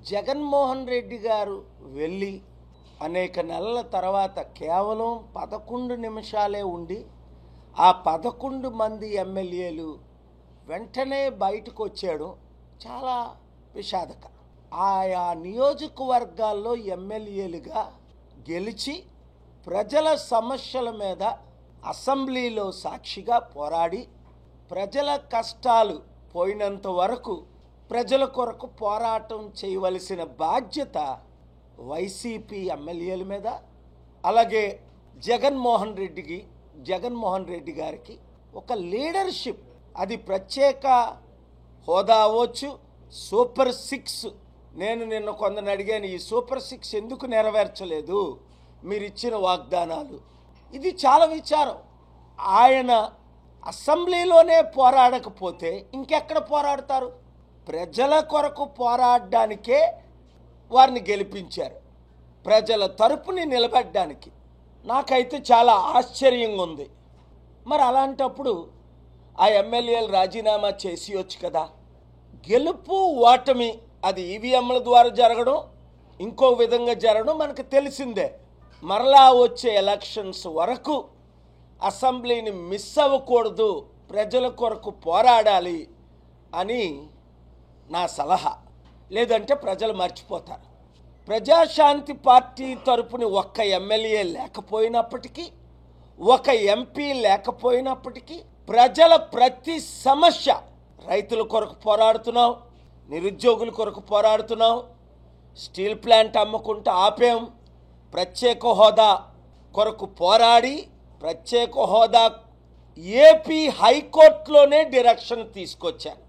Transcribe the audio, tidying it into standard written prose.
జగన్మోహన్ రెడ్డి గారు వెళ్ళి అనేక నెలల తర్వాత కేవలం 11 నిమిషాలే ఉండి ఆ 11 మంది ఎమ్మెల్యేలు వెంటనే బయటకు వచ్చాడు చాలా విషాదకరం. ఆయా నియోజకవర్గాల్లో ఎమ్మెల్యేలుగా గెలిచి ప్రజల సమస్యల మీద అసెంబ్లీలో సాక్షిగా పోరాడి ప్రజల కష్టాలు పోయినంత వరకు ప్రజల కొరకు పోరాటం చేయవలసిన బాధ్యత వైసీపీ ఎమ్మెల్యేల మీద, అలాగే జగన్మోహన్ రెడ్డి గారికి ఒక లీడర్షిప్, అది ప్రత్యేక హోదా అవ్వచ్చు, సూపర్ 6. నేను నిన్న కొందరిని అడిగాను, ఈ సూపర్ 6 ఎందుకు నెరవేర్చలేదు మీరు ఇచ్చిన వాగ్దానాలు? ఇది చాలా విచారం. ఆయన అసెంబ్లీలోనే పోరాడకపోతే ఇంకెక్కడ పోరాడతారు? ప్రజల కొరకు పోరాడడానికే వారిని గెలిపించారు, ప్రజల తరపుని నిలబెట్టడానికి. నాకైతే చాలా ఆశ్చర్యంగా ఉంది. మరి అలాంటప్పుడు ఆ ఎమ్మెల్యేలు రాజీనామా చేసేయొచ్చు కదా. గెలుపు ఓటమి అది ఈవీఎంల ద్వారా జరగడం, ఇంకో విధంగా జరగడం మనకు తెలిసిందే. మరలా వచ్చే ఎలక్షన్స్ వరకు అసెంబ్లీని మిస్ అవ్వకూడదు, ప్రజల కొరకు పోరాడాలి అని నా సలహా. లేదంటే ప్రజలు మర్చిపోతారు. ప్రజాశాంతి పార్టీ తరపుని ఒక్క ఎమ్మెల్యే లేకపోయినప్పటికీ, ఒక ఎంపీ లేకపోయినప్పటికీ ప్రజల ప్రతి సమస్య, రైతుల కొరకు పోరాడుతున్నాం, నిరుద్యోగుల కొరకు పోరాడుతున్నాం, స్టీల్ ప్లాంట్ అమ్ముకుంటూ ఆపాం, ప్రత్యేక హోదా కొరకు పోరాడి ప్రత్యేక హోదా ఏపీ హైకోర్టులోనే డైరెక్షన్ తీసుకొచ్చాను.